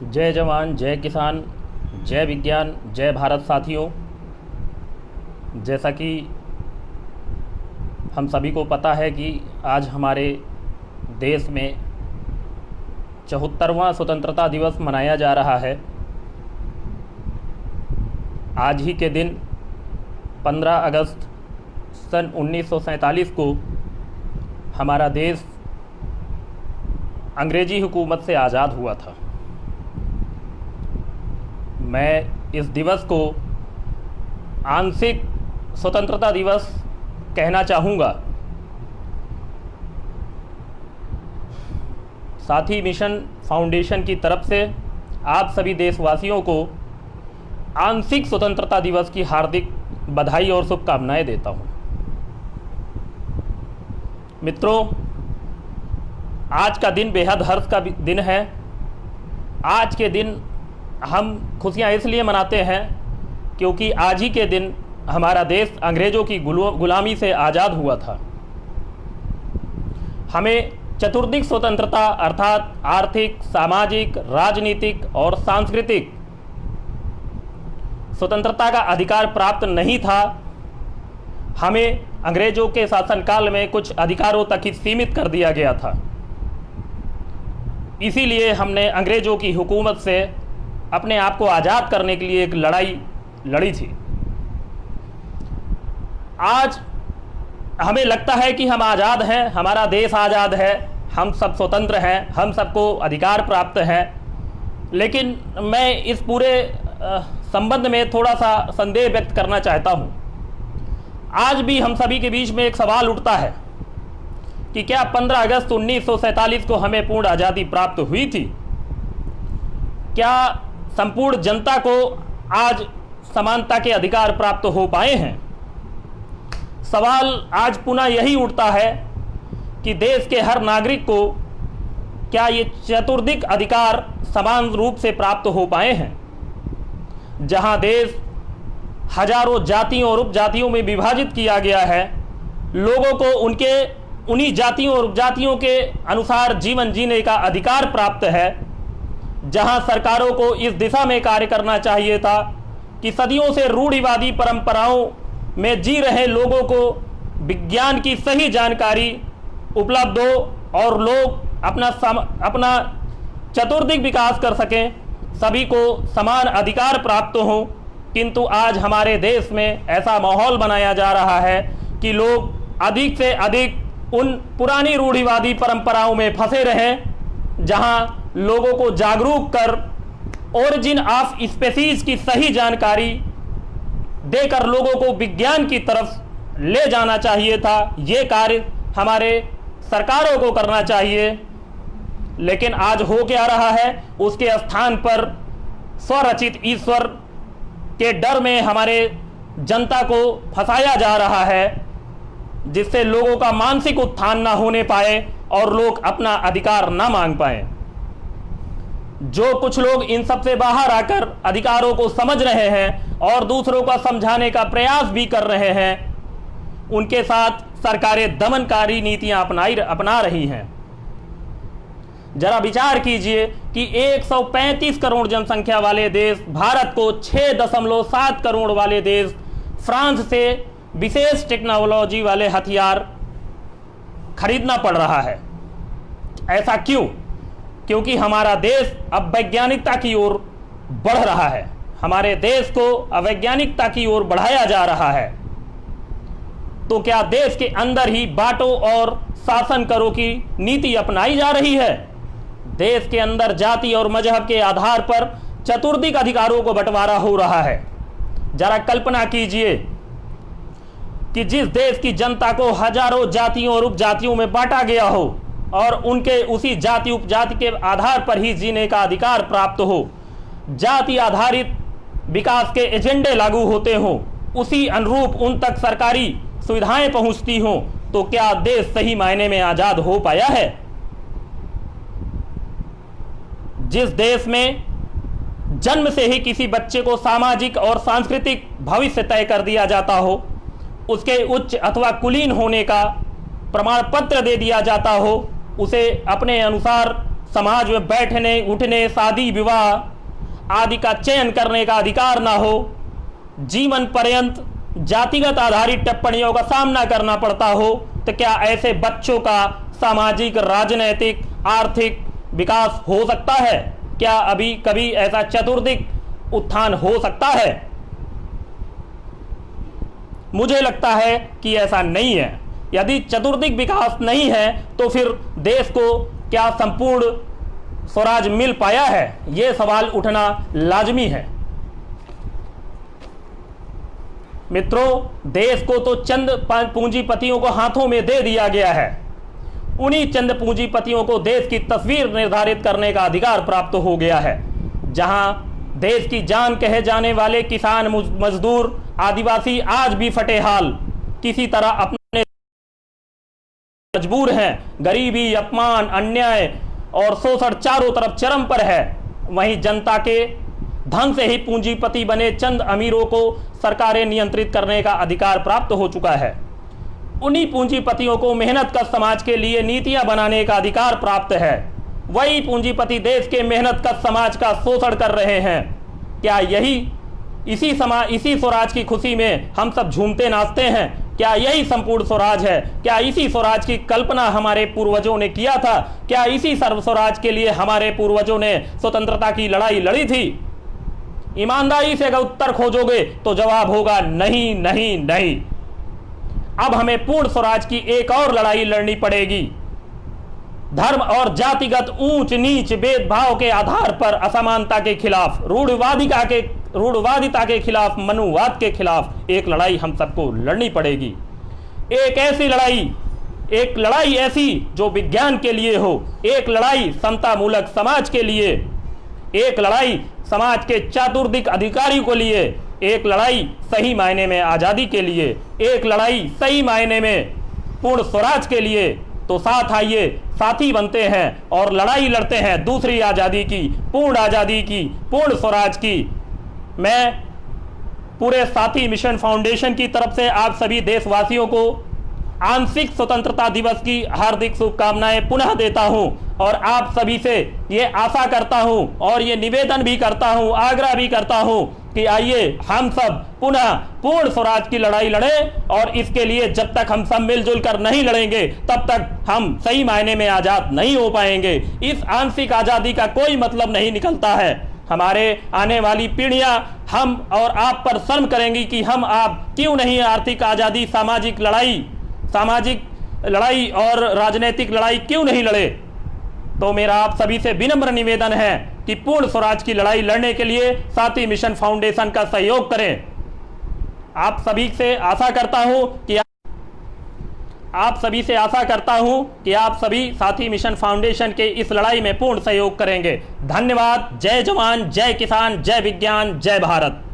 जय जवान जय किसान जय विज्ञान जय भारत। साथियों, जैसा कि हम सभी को पता है कि आज हमारे देश में 74वां स्वतंत्रता दिवस मनाया जा रहा है। आज ही के दिन 15 अगस्त सन 1947 को हमारा देश अंग्रेजी हुकूमत से आज़ाद हुआ था। मैं इस दिवस को आंशिक स्वतंत्रता दिवस कहना चाहूँगा। साथी मिशन फाउंडेशन की तरफ से आप सभी देशवासियों को आंशिक स्वतंत्रता दिवस की हार्दिक बधाई और शुभकामनाएं देता हूँ। मित्रों, आज का दिन बेहद हर्ष का दिन है। आज के दिन हम खुशियाँ इसलिए मनाते हैं क्योंकि आज ही के दिन हमारा देश अंग्रेज़ों की गुलामी से आज़ाद हुआ था। हमें चतुर्दिक स्वतंत्रता अर्थात आर्थिक, सामाजिक, राजनीतिक और सांस्कृतिक स्वतंत्रता का अधिकार प्राप्त नहीं था। हमें अंग्रेज़ों के शासनकाल में कुछ अधिकारों तक ही सीमित कर दिया गया था। इसीलिए हमने अंग्रेज़ों की हुकूमत से अपने आप को आज़ाद करने के लिए एक लड़ाई लड़ी थी। आज हमें लगता है कि हम आज़ाद हैं, हमारा देश आज़ाद है, हम सब स्वतंत्र हैं, हम सबको अधिकार प्राप्त है। लेकिन मैं इस पूरे संबंध में थोड़ा सा संदेह व्यक्त करना चाहता हूँ। आज भी हम सभी के बीच में एक सवाल उठता है कि क्या 15 अगस्त 1947 को हमें पूर्ण आज़ादी प्राप्त हुई थी? क्या संपूर्ण जनता को आज समानता के अधिकार प्राप्त हो पाए हैं? सवाल आज पुनः यही उठता है कि देश के हर नागरिक को क्या ये चतुर्दिक अधिकार समान रूप से प्राप्त हो पाए हैं? जहां देश हजारों जातियों और उपजातियों में विभाजित किया गया है, लोगों को उन्हीं जातियों और उपजातियों के अनुसार जीवन जीने का अधिकार प्राप्त है। जहां सरकारों को इस दिशा में कार्य करना चाहिए था कि सदियों से रूढ़िवादी परंपराओं में जी रहे लोगों को विज्ञान की सही जानकारी उपलब्ध हो और लोग अपना चतुर्दिक विकास कर सकें, सभी को समान अधिकार प्राप्त हो। किंतु आज हमारे देश में ऐसा माहौल बनाया जा रहा है कि लोग अधिक से अधिक उन पुरानी रूढ़िवादी परंपराओं में फंसे रहें, जहां लोगों को जागरूक कर ओरिजिन ऑफ स्पीसीज की सही जानकारी देकर लोगों को विज्ञान की तरफ ले जाना चाहिए था। ये कार्य हमारे सरकारों को करना चाहिए। लेकिन आज हो क्या रहा है, उसके स्थान पर स्वरचित ईश्वर के डर में हमारे जनता को फंसाया जा रहा है, जिससे लोगों का मानसिक उत्थान ना होने पाए और लोग अपना अधिकार ना मांग पाए। जो कुछ लोग इन सब से बाहर आकर अधिकारों को समझ रहे हैं और दूसरों को समझाने का प्रयास भी कर रहे हैं, उनके साथ सरकारें दमनकारी नीतियां अपना रही हैं। जरा विचार कीजिए कि 135 करोड़ जनसंख्या वाले देश भारत को 6.7 करोड़ वाले देश फ्रांस से विशेष टेक्नोलॉजी वाले हथियार खरीदना पड़ रहा है। ऐसा क्यों? क्योंकि हमारा देश अब वैज्ञानिकता की ओर बढ़ रहा है। हमारे देश को अवैज्ञानिकता की ओर बढ़ाया जा रहा है। तो क्या देश के अंदर ही बांटो और शासन करो की नीति अपनाई जा रही है? देश के अंदर जाति और मजहब के आधार पर चतुर्दिक अधिकारों को बंटवारा हो रहा है। जरा कल्पना कीजिए कि जिस देश की जनता को हजारों जातियों और उपजातियों में बांटा गया हो और उनके उसी जाति उपजाति के आधार पर ही जीने का अधिकार प्राप्त हो, जाति आधारित विकास के एजेंडे लागू होते हों, उसी अनुरूप उन तक सरकारी सुविधाएं पहुंचती हों, तो क्या देश सही मायने में आजाद हो पाया है? जिस देश में जन्म से ही किसी बच्चे को सामाजिक और सांस्कृतिक भविष्य तय कर दिया जाता हो, उसके उच्च अथवा कुलीन होने का प्रमाण पत्र दे दिया जाता हो, उसे अपने अनुसार समाज में बैठने उठने, शादी विवाह आदि का चयन करने का अधिकार ना हो, जीवन पर्यंत जातिगत आधारित टिप्पणियों का सामना करना पड़ता हो, तो क्या ऐसे बच्चों का सामाजिक, राजनैतिक, आर्थिक विकास हो सकता है? क्या अभी कभी ऐसा चतुर्दिक उत्थान हो सकता है? मुझे लगता है कि ऐसा नहीं है। यदि चतुर्दिक विकास नहीं है तो फिर देश को क्या संपूर्ण स्वराज मिल पाया है? यह सवाल उठना लाजमी है। मित्रों, देश को तो चंद पूंजीपतियों को हाथों में दे दिया गया है। उन्हीं चंद पूंजीपतियों को देश की तस्वीर निर्धारित करने का अधिकार प्राप्त हो गया है। जहां देश की जान कहे जाने वाले किसान, मजदूर, आदिवासी आज भी फटे हाल किसी तरह अपने मजबूर हैं। गरीबी, अपमान, अन्याय और शोषण चारों तरफ चरम पर है। वहीं जनता के धन से ही पूंजीपति बने चंद अमीरों को सरकारें नियंत्रित करने का अधिकार प्राप्त हो चुका है। उन्हीं पूंजीपतियों को मेहनत कश समाज के लिए नीतियां बनाने का अधिकार प्राप्त है। वही पूंजीपति देश के मेहनत कश समाज का शोषण कर रहे हैं। क्या इसी स्वराज की खुशी में हम सब झूमते नाचते हैं? क्या यही संपूर्ण स्वराज है? क्या इसी स्वराज की कल्पना हमारे पूर्वजों ने किया था? क्या इसी सर्व स्वराज के लिए हमारे पूर्वजों ने स्वतंत्रता की लड़ाई लड़ी थी? ईमानदारी से अगर उत्तर खोजोगे तो जवाब होगा नहीं, नहीं, नहीं। अब हमें पूर्ण स्वराज की एक और लड़ाई लड़नी पड़ेगी। धर्म और जातिगत ऊंच नीच, भेदभाव के आधार पर असमानता के खिलाफ, रूढ़वादिता के खिलाफ, मनुवाद के खिलाफ एक लड़ाई हम सबको लड़नी पड़ेगी। एक लड़ाई ऐसी जो विज्ञान के लिए हो, एक लड़ाई समतामूलक समाज के लिए, एक लड़ाई समाज के चतुर्दिक अधिकारी को लिए, एक लड़ाई सही मायने में आजादी के लिए, एक लड़ाई सही मायने में पूर्ण स्वराज के लिए। तो साथ आइए, साथी बनते हैं और लड़ाई लड़ते हैं दूसरी आजादी की, पूर्ण स्वराज की। मैं पूरे साथी मिशन फाउंडेशन की तरफ से आप सभी देशवासियों को आंशिक स्वतंत्रता दिवस की हार्दिक शुभकामनाएं पुनः देता हूं और आप सभी से ये आशा करता हूं और ये निवेदन भी करता हूं, आग्रह भी करता हूं कि आइए हम सब पुनः पूर्ण स्वराज की लड़ाई लड़ें। और इसके लिए जब तक हम सब मिलजुल कर नहीं लड़ेंगे तब तक हम सही मायने में आजाद नहीं हो पाएंगे। इस आंशिक आजादी का कोई मतलब नहीं निकलता है। हमारे आने वाली पीढ़ियां हम और आप पर शर्म करेंगी कि हम आप क्यों नहीं आर्थिक आजादी, सामाजिक लड़ाई और राजनीतिक लड़ाई क्यों नहीं लड़े। तो मेरा आप सभी से विनम्र निवेदन है कि पूर्ण स्वराज की लड़ाई लड़ने के लिए साथी मिशन फाउंडेशन का सहयोग करें। आप सभी से आशा करता हूं कि आप सभी साथी मिशन फाउंडेशन के इस लड़ाई में पूर्ण सहयोग करेंगे। धन्यवाद। जय जवान, जय किसान, जय विज्ञान, जय भारत।